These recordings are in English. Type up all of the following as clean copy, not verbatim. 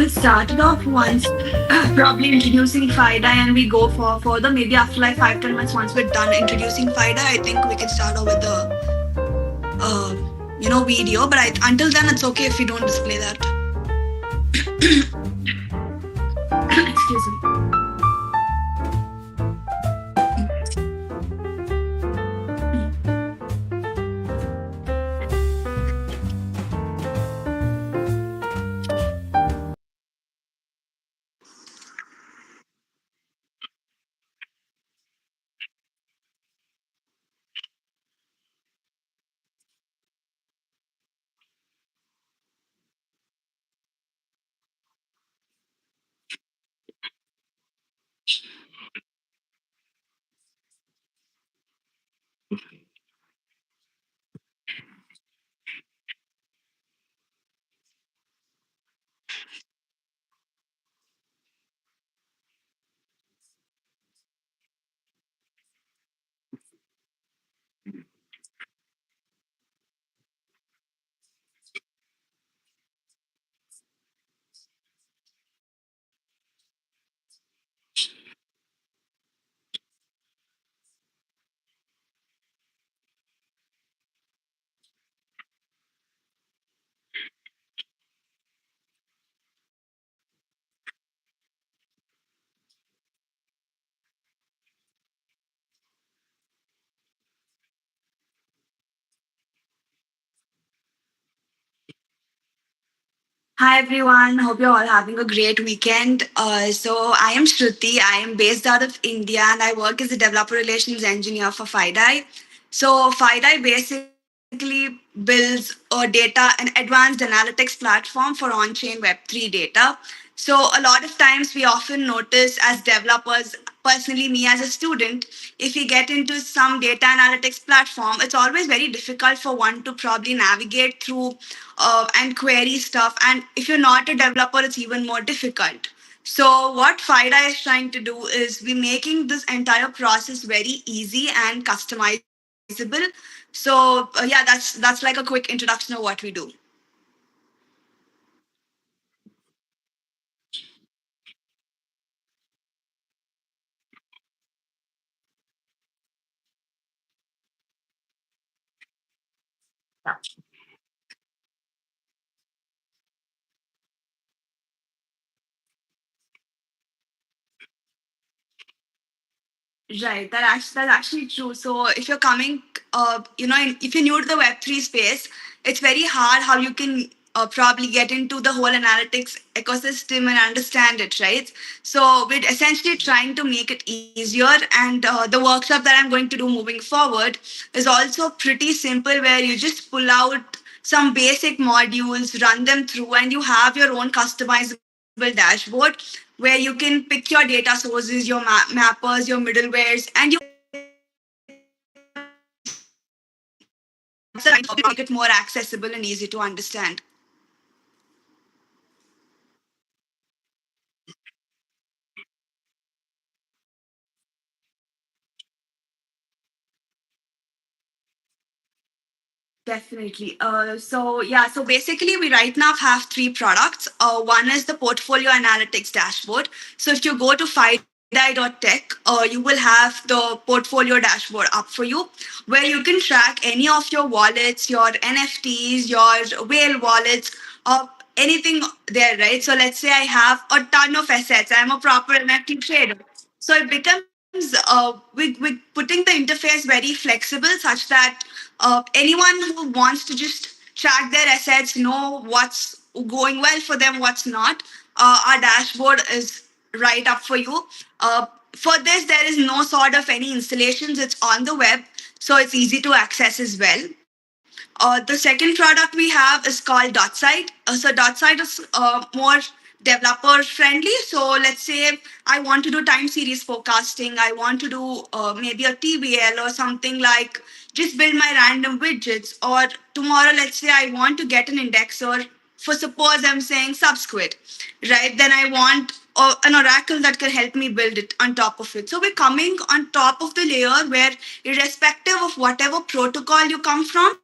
we'll start it off once, probably introducing FIDI, and we go for further. Maybe after like 5-10 months, once we're done introducing FIDI, I think we can start off with the video. But until then, it's okay if we don't display that. Excuse me. Hi everyone, hope you're all having a great weekend. So I am Shruti. I am based out of India and I work as a developer relations engineer for FIDI. So FIDI basically builds a data and advanced analytics platform for on-chain Web3 data. So a lot of times we often notice as developers, personally me as a student, if we get into some data analytics platform, it's always very difficult for one to probably navigate through and query stuff. And if you're not a developer, it's even more difficult. So what FIDA is trying to do is we're making this entire process very easy and customizable. So yeah, that's like a quick introduction of what we do. Right, that's actually true. So if you're coming, if you're new to the Web3 space, it's very hard how you can probably get into the whole analytics ecosystem and understand it, right? So we're essentially trying to make it easier, and the workshop that I'm going to do moving forward is also pretty simple, where you just pull out some basic modules, run them through, and you have your own customizable dashboard where you can pick your data sources, your mappers, your middlewares, and you make it more accessible and easy to understand. Definitely. So basically, we right now have three products. One is the portfolio analytics dashboard. So if you go to FIDI.tech, you will have the portfolio dashboard up for you, where you can track any of your wallets, your NFTs, your whale wallets, anything there, right? So let's say I have a ton of assets. I'm a proper NFT trader. So it becomes we're putting the interface very flexible, such that anyone who wants to just track their assets, know what's going well for them, what's not, our dashboard is right up for you. For this, there is no sort of any installations. It's on the web, so it's easy to access as well. The second product we have is called DotSite. So DotSite is more developer friendly. So let's say I want to do time series forecasting. I want to do maybe a TBL or something, like just build my random widgets. Or tomorrow, let's say I want to get an indexer. For suppose I'm saying Subsquid, right? Then I want an oracle that can help me build it on top of it. So we're coming on top of the layer where, irrespective of whatever protocol you come from,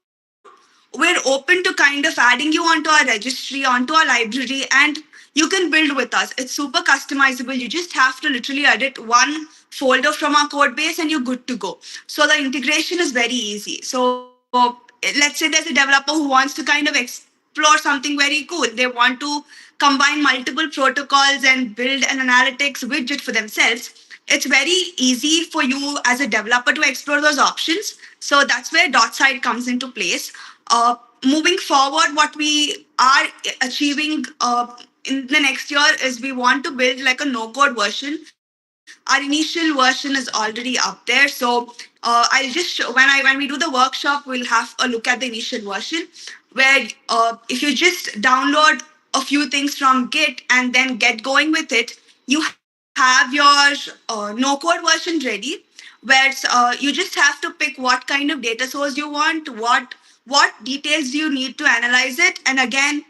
we're open to kind of adding you onto our registry, onto our library, and you can build with us. It's super customizable. You just have to literally edit one folder from our code base and you're good to go. So the integration is very easy. So let's say there's a developer who wants to kind of explore something very cool. They want to combine multiple protocols and build an analytics widget for themselves. It's very easy for you as a developer to explore those options. So that's where dot side comes into place. Moving forward, what we are achieving in the next year is we want to build like a no code version. Our initial version is already up there. So I'll just when we do the workshop, we'll have a look at the initial version where if you just download a few things from Git and then get going with it, you have your no code version ready, where you just have to pick what kind of data source you want, what details do you need to analyze it, and again,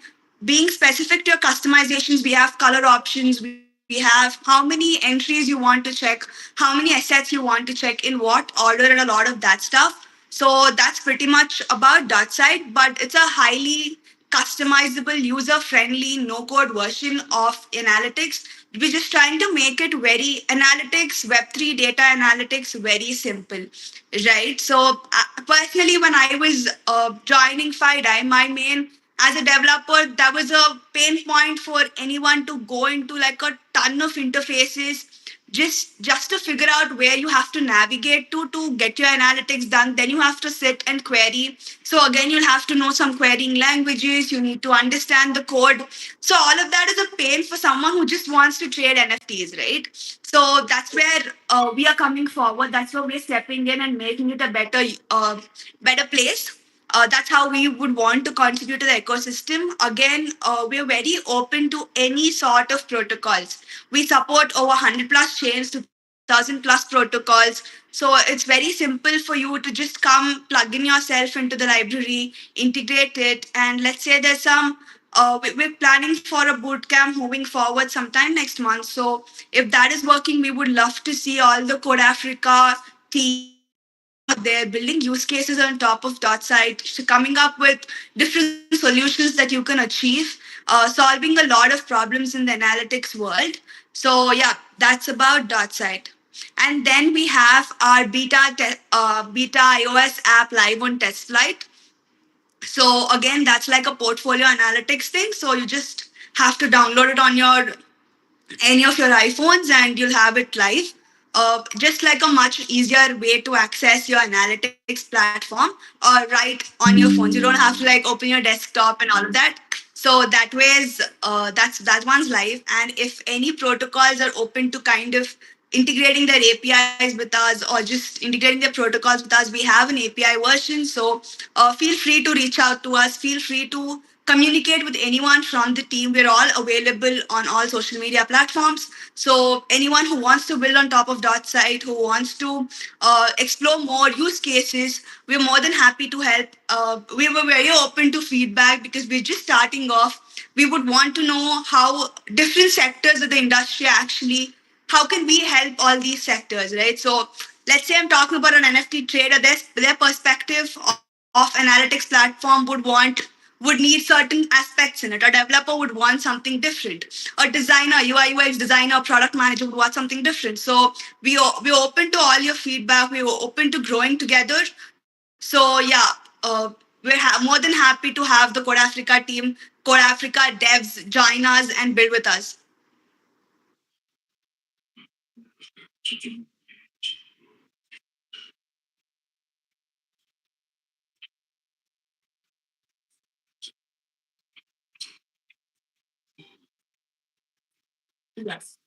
being specific to your customizations, we have color options, we have how many entries you want to check, how many assets you want to check, in what order, and a lot of that stuff. So that's pretty much about dot side, but it's a highly customizable, user friendly, no code version of analytics. We're just trying to make it very analytics, Web3 data analytics, very simple, right? So, personally, when I was joining FIDI, my main as a developer, that was a pain point for anyone to go into like a ton of interfaces just to figure out where you have to navigate to get your analytics done. Then you have to sit and query. So again, you'll have to know some querying languages. You need to understand the code. So all of that is a pain for someone who just wants to trade NFTs, right? So that's where we are coming forward. That's where we're stepping in and making it a better place. That's how we would want to contribute to the ecosystem. Again, we're very open to any sort of protocols. We support over 100 plus chains, 2000 plus protocols. So it's very simple for you to just come, plug in yourself into the library, integrate it, and let's say there's some. We're planning for a bootcamp moving forward sometime next month. So if that is working, we would love to see all the Code Africa team out there building use cases on top of dot site, coming up with different solutions that you can achieve, solving a lot of problems in the analytics world. So yeah, that's about dot site. And then we have our beta iOS app live on test flight. So again, that's like a portfolio analytics thing. So you just have to download it on your any of your iPhones and you'll have it live. Just like a much easier way to access your analytics platform right on your phones. You don't have to like open your desktop and all of that. So that way is that one's live. And if any protocols are open to kind of integrating their APIs with us or just integrating their protocols with us, we have an API version. So feel free to reach out to us. Feel free to communicate with anyone from the team. We're all available on all social media platforms. So anyone who wants to build on top of dot site, who wants to explore more use cases, we're more than happy to help. We were very open to feedback because we're just starting off. We would want to know how different sectors of the industry actually, how can we help all these sectors, right? So let's say I'm talking about an NFT trader, their perspective of analytics platform would need certain aspects in it. A developer would want something different. A designer, UI UX designer, product manager would want something different. So we're open to all your feedback. We're open to growing together. So yeah, we're more than happy to have the Code Africa team, Code Africa devs join us and build with us. Yes.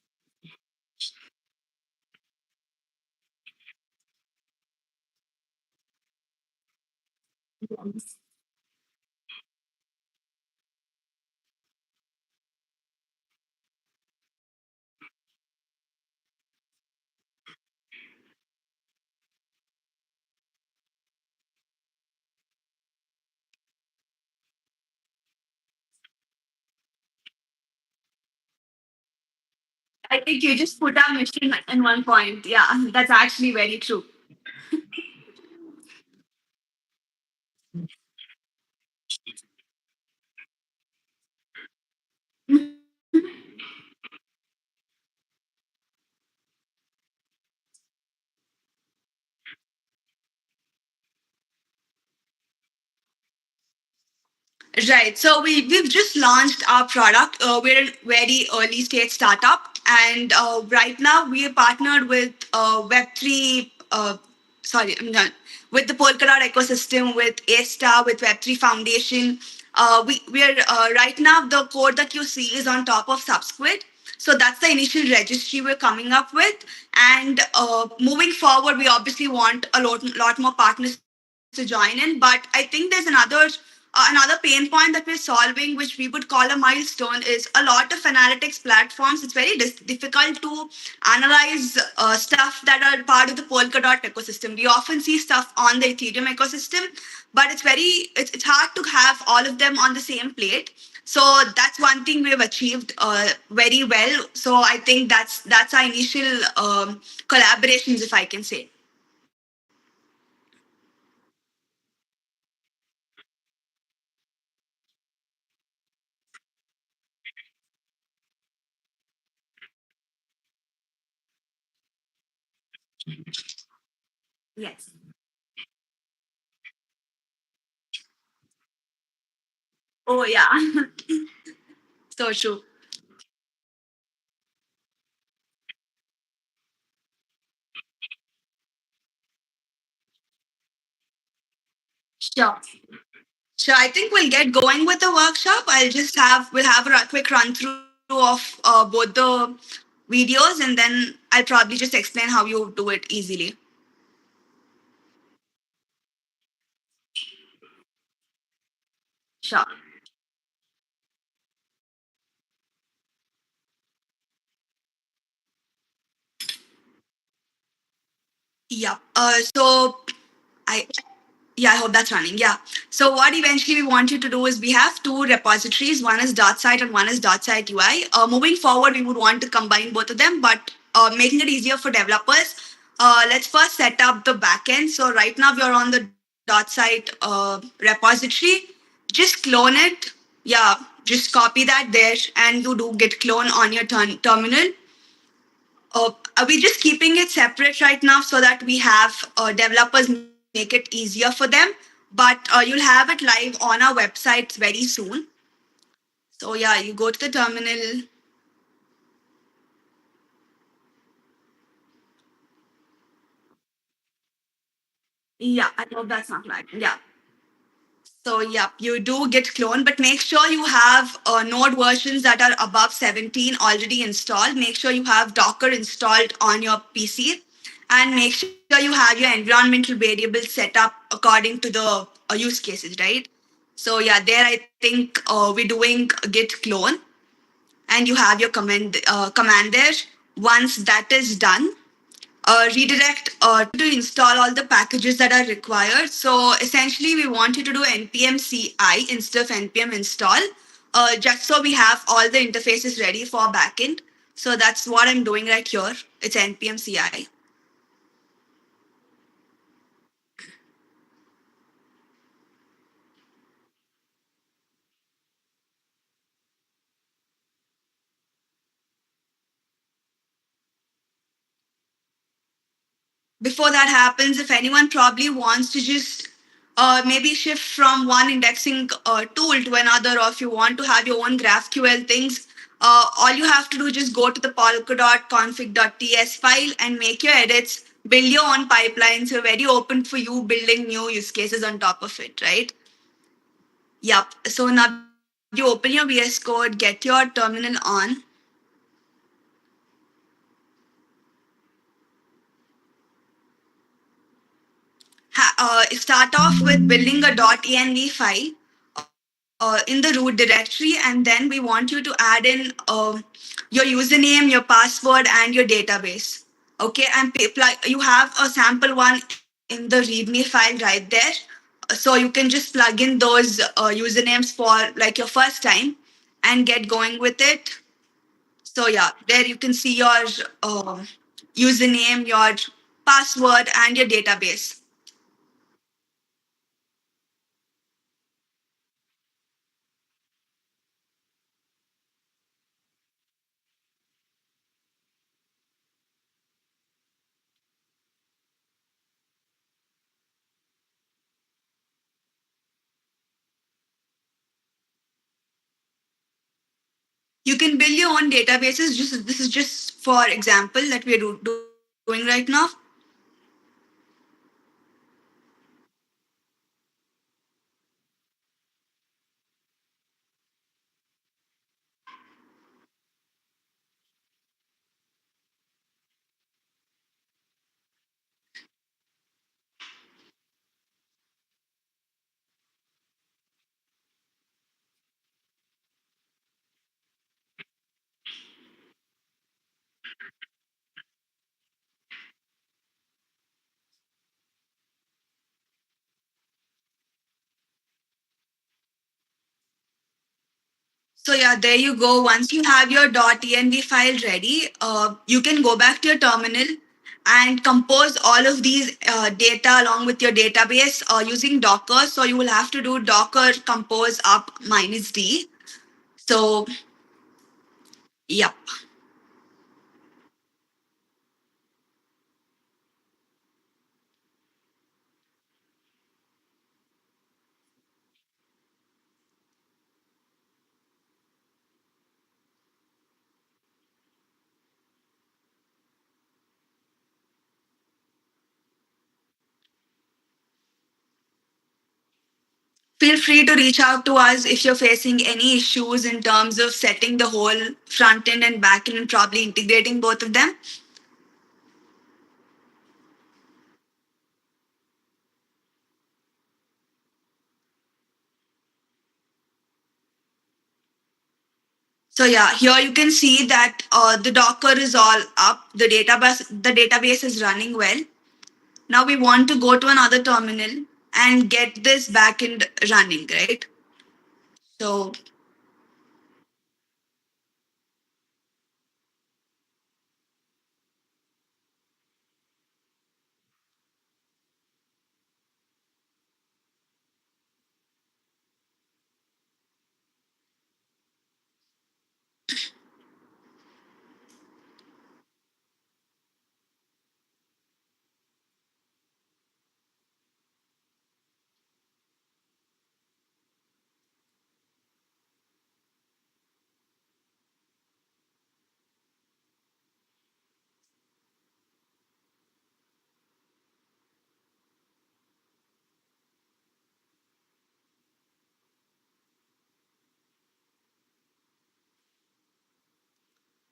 I think you just put our mission in one point. Yeah, that's actually very true. Right. So we've just launched our product. We're a very early stage startup, and right now we are partnered with Web3. Sorry, I'm not with the Polkadot ecosystem, with A-Star, with Web3 Foundation. We are right now the code that you see is on top of Subsquid. So that's the initial registry we're coming up with, and moving forward, we obviously want a lot more partners to join in. But I think there's another pain point that we're solving, which we would call a milestone, is a lot of analytics platforms. It's very difficult to analyze stuff that are part of the Polkadot ecosystem. We often see stuff on the Ethereum ecosystem, but it's hard to have all of them on the same plate. So that's one thing we have achieved very well. So I think that's our initial collaborations, if I can say. Yes. Oh yeah. So true. Sure. So I think we'll get going with the workshop. We'll have a quick run through of both the videos, and then I'll probably just explain how you do it easily. Sure. Yeah. I Yeah, I hope that's running. Yeah. So what eventually we want you to do is we have two repositories. One is .site and one is .site UI. Moving forward, we would want to combine both of them, but making it easier for developers. Let's first set up the backend. So right now we are on the .site repository. Just clone it. Yeah, just copy that there, and you do git clone on your terminal. We're just keeping it separate right now so that we have developers make it easier for them. But you'll have it live on our website very soon. So yeah, you go to the terminal. Yeah, I hope that's not lagging. Yeah. So yeah, you do get clone, but make sure you have node versions that are above 17 already installed. Make sure you have Docker installed on your PC, and make sure you have your environmental variables set up according to the use cases, right? So yeah, there I think we're doing git clone, and you have your command there. Once that is done, redirect to install all the packages that are required. So essentially, we want you to do npm CI instead of npm install, just so we have all the interfaces ready for backend. So that's what I'm doing right here. It's npm CI. Before that happens, if anyone probably wants to just maybe shift from one indexing tool to another, or if you want to have your own GraphQL things, all you have to do is just go to the Polkadot config.ts file and make your edits, build your own pipelines. We're very open for you building new use cases on top of it, right? Yep. So now you open your VS Code, get your terminal on. Start off with building a .env file in the root directory, and then we want you to add in your username, your password, and your database. Okay, and you have a sample one in the README file right there. So you can just plug in those usernames for like your first time and get going with it. So yeah, there you can see your username, your password, and your database. You can build your own databases. Just this is just for example that we are doing right now. So yeah, there you go. Once you have your .env file ready, you can go back to your terminal and compose all of these data along with your database using Docker. So you will have to do Docker compose up minus D. So yep. Feel free to reach out to us if you're facing any issues in terms of setting the whole front end and back end and probably integrating both of them. So yeah, here you can see that the Docker is all up. The database is running well. Now we want to go to another terminal and get this backend running, right? So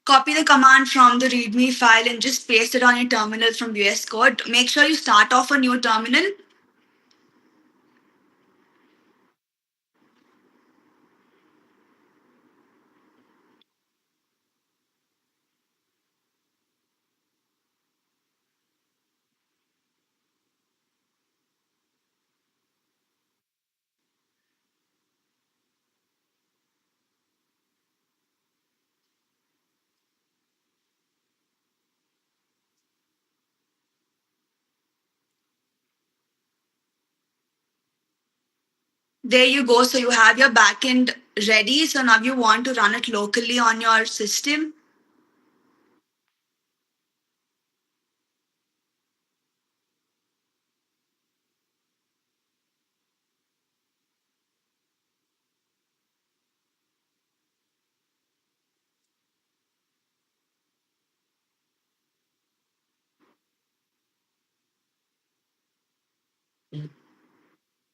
copy the command from the README file and just paste it on your terminal from VS Code. Make sure you start off a new terminal. There you go. So you have your backend ready. So now you want to run it locally on your system.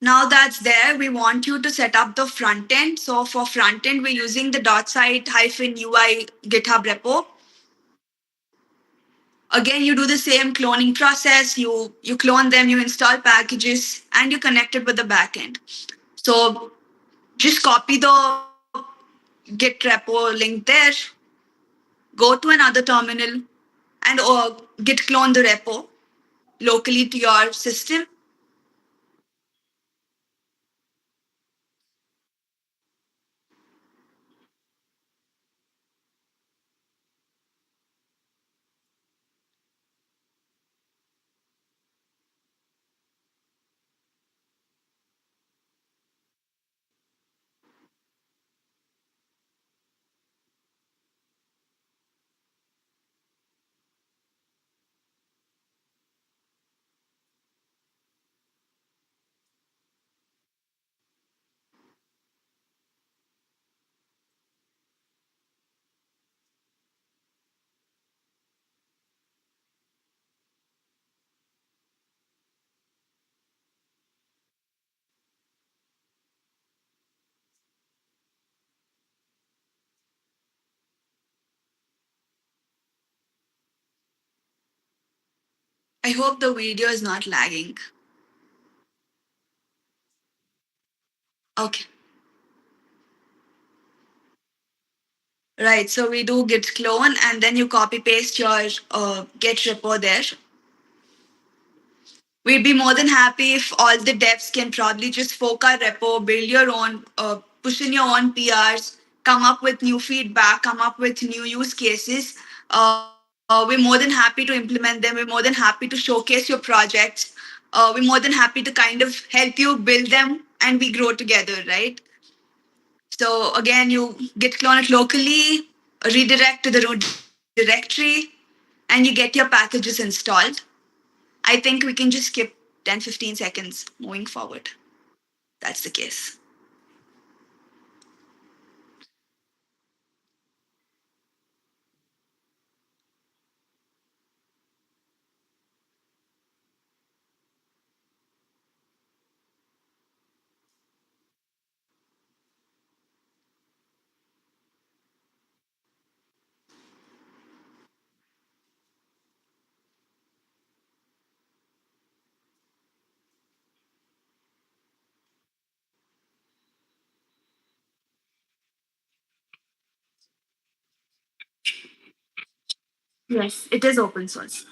Now that's there, we want you to set up the front end. So for front end, we're using the .site hyphen UI GitHub repo. Again, you do the same cloning process. You clone them, you install packages, and you connect it with the backend. So just copy the Git repo link there, go to another terminal, and Git clone the repo locally to your system. I hope the video is not lagging. Okay. Right. So we do git clone and then you copy paste your git repo there. We'd be more than happy if all the devs can probably just fork our repo, build your own, push in your own PRs, come up with new feedback, come up with new use cases. We're more than happy to implement them. We're more than happy to showcase your projects. We're more than happy to kind of help you build them and we grow together, right? So again, you git clone it locally, redirect to the root directory, and you get your packages installed. I think we can just skip 10, 15 seconds moving forward. That's the case. Yes, it is open source.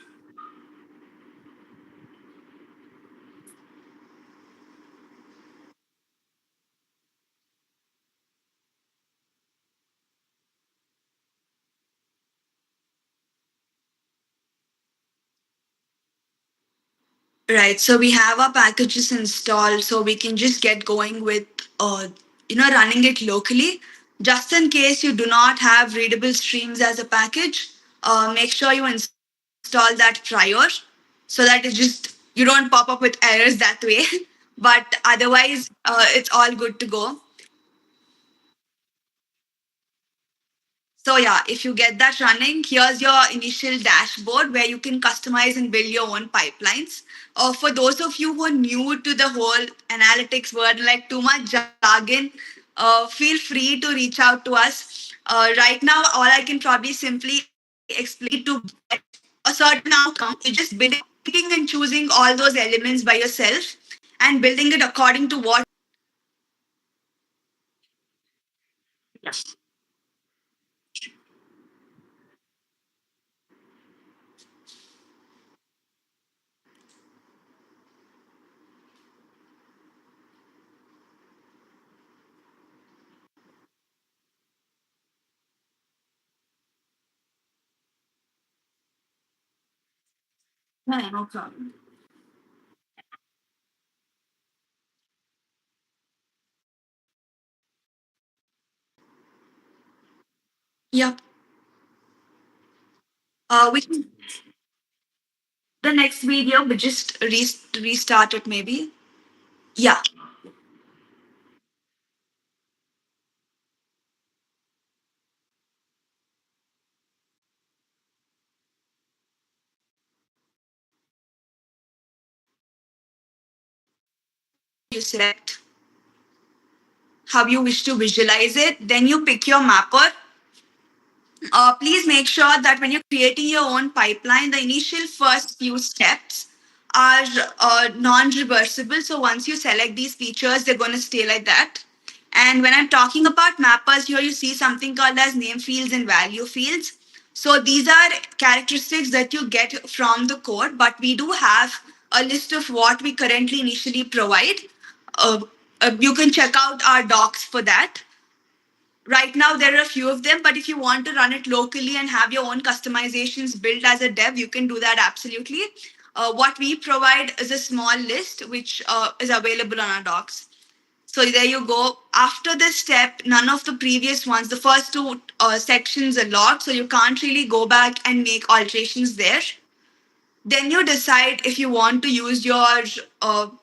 Right. So we have our packages installed, so we can just get going with, running it locally. Just in case you do not have readable streams as a package, make sure you install that prior, so that it just you don't pop up with errors that way. But otherwise, it's all good to go. So yeah, if you get that running, here's your initial dashboard where you can customize and build your own pipelines. For those of you who are new to the whole analytics word, like too much jargon, feel free to reach out to us. Right now, all I can probably simply explain to get a certain outcome. You just picking and choosing all those elements by yourself and building it according to what. Yeah, no problem. Yep. We can the next video, but just restart it maybe. Yeah, you select how you wish to visualize it. Then you pick your mapper. Please make sure that when you're creating your own pipeline, the initial first few steps are non-reversible. So once you select these features, they're going to stay like that. And when I'm talking about mappers, here you see something called as name fields and value fields. So these are characteristics that you get from the code, but we do have a list of what we currently initially provide. Uh, you can check out our docs for that. Right now, there are a few of them, but if you want to run it locally and have your own customizations built as a dev, you can do that absolutely. What we provide is a small list which is available on our docs. So there you go. After this step, none of the previous ones, the first two sections are logged, so you can't really go back and make alterations there. Then you decide if you want to use your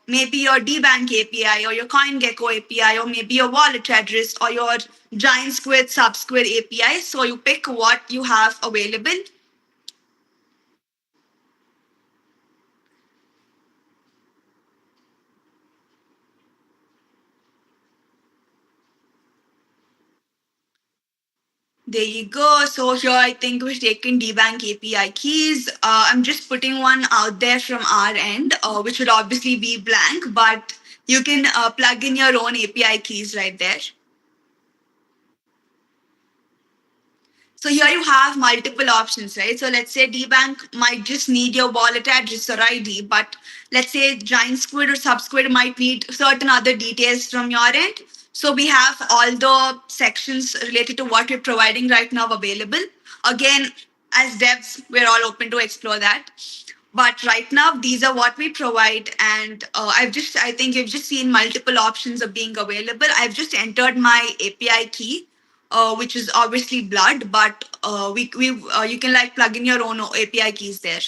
maybe your dbank API or your CoinGecko API or maybe your wallet address or your giant squid subsquid API. So you pick what you have available. There you go. So here I think we've taken dbank API keys. I'm just putting one out there from our end, which would obviously be blank, but you can plug in your own API keys right there. So here you have multiple options, right? So let's say dbank might just need your wallet address or ID, but let's say Giant Squid or Subsquid might need certain other details from your end. So we have all the sections related to what we're providing right now available. Again, as devs, we're all open to explore that. But right now, these are what we provide, and I think you've just seen multiple options of being available. I've just entered my API key, which is obviously blood, but you can like plug in your own API keys there,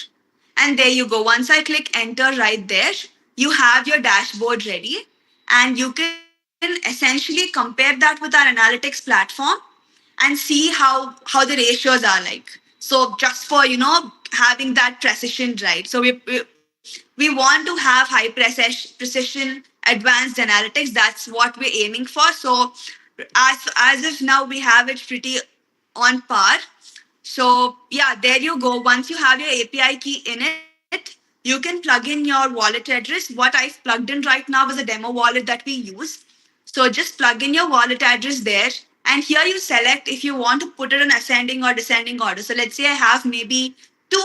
and there you go. Once I click enter right there, you have your dashboard ready, and you can essentially compare that with our analytics platform and see how the ratios are like. So just for having that precision right. So we want to have high precision advanced analytics. That's what we're aiming for. So as if now we have it pretty on par. So yeah, there you go. Once you have your API key in it, you can plug in your wallet address. What I've plugged in right now is a demo wallet that we use. So just plug in your wallet address there. And here you select if you want to put it in ascending or descending order. So let's say I have maybe 2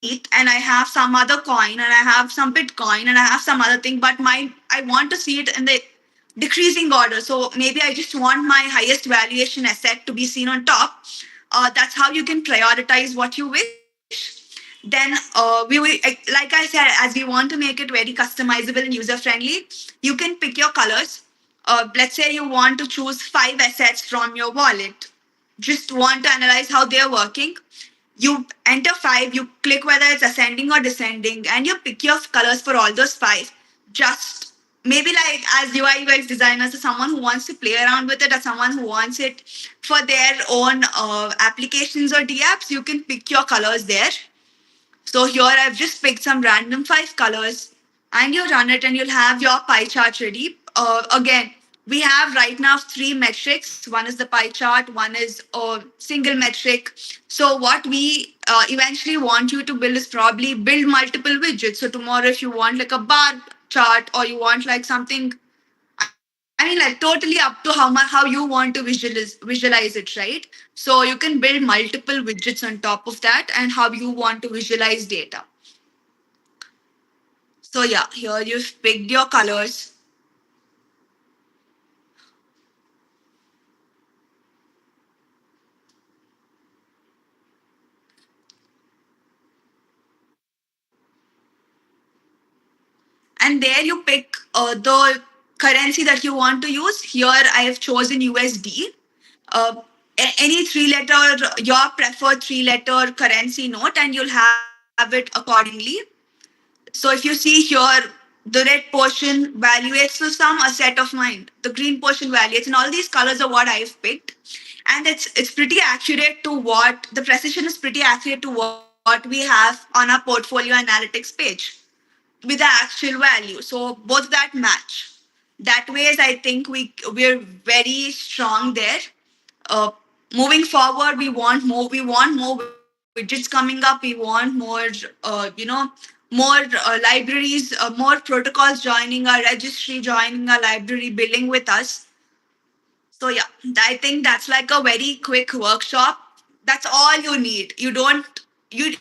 ETH and I have some other coin and I have some Bitcoin and I have some other thing, but I want to see it in the decreasing order. So maybe I just want my highest valuation asset to be seen on top. That's how you can prioritize what you wish. Then like I said, as we want to make it very customizable and user friendly, you can pick your colors. Let's say you want to choose 5 assets from your wallet. Just want to analyze how they're working. You enter 5, you click whether it's ascending or descending, and you pick your colors for all those 5. Just maybe like as UI UX designers, or someone who wants to play around with it, or someone who wants it for their own applications or DApps, you can pick your colors there. So here I've just picked some random 5 colors, and you run it and you'll have your pie chart ready. Again, we have right now 3 metrics. One is the pie chart, one is a single metric. So what we eventually want you to build is probably build multiple widgets. So tomorrow if you want like a bar chart or you want like something, I mean, like totally up to how you want to visualize it, right? So you can build multiple widgets on top of that and how you want to visualize data. So yeah, here you've picked your colors, and there you pick the currency that you want to use. Here I have chosen USD. Any 3 letter, your preferred 3 letter currency note, and you'll have it accordingly. So if you see here, the red portion valuates to some asset of mine. The green portion valuates, and all these colors are what I've picked. And it's pretty accurate to what the precision is pretty accurate to what we have on our portfolio analytics page with the actual value. So both that match. That way, is I think we're very strong there. Uh, Moving forward, we want more. We want more widgets coming up. We want more. More libraries, more protocols joining our registry, joining our library, building with us. So yeah, I think that's like a very quick workshop. That's all you need. You don't you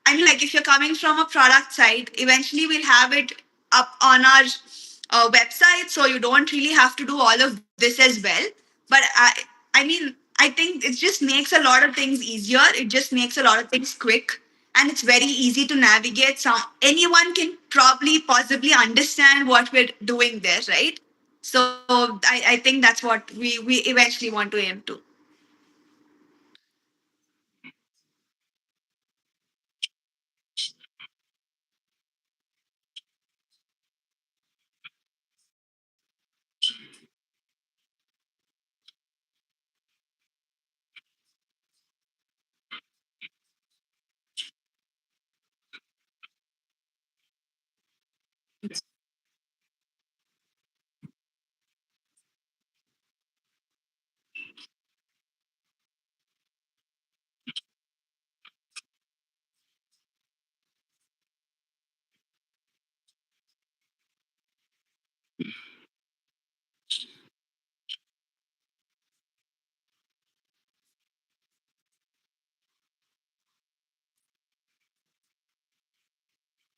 I mean, like if you're coming from a product side, eventually we'll have it up on our website, so you don't really have to do all of this as well. But I mean, I think it just makes a lot of things easier. It just makes a lot of things quick, and it's very easy to navigate. So anyone can probably possibly understand what we're doing there, right? So I think that's what we eventually want to aim to.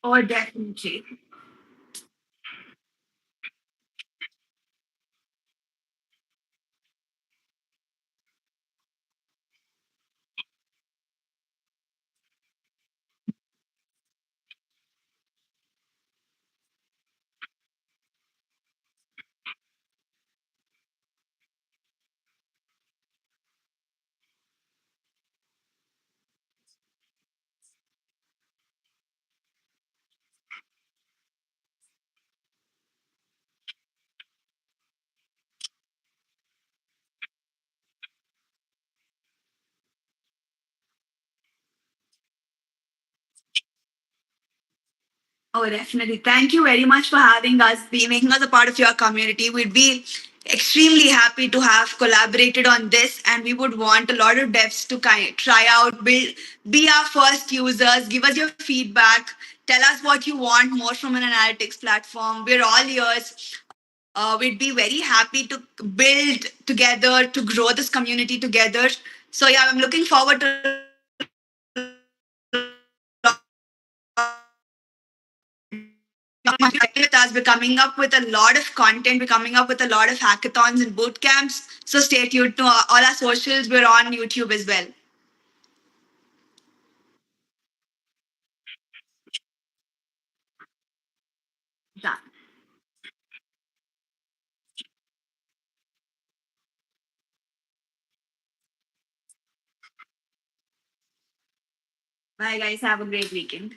Oh, definitely. Oh, definitely. Thank you very much for having us, be making us a part of your community. We'd be extremely happy to have collaborated on this, and we would want a lot of devs to try out, build, be our first users, give us your feedback, tell us what you want more from an analytics platform. We're all ears. We'd be very happy to build together, to grow this community together. So yeah, I'm looking forward to with us. We're coming up with a lot of content. We're coming up with a lot of hackathons and boot camps. So stay tuned to all our socials. We're on YouTube as well. Done. Bye, guys. Have a great weekend.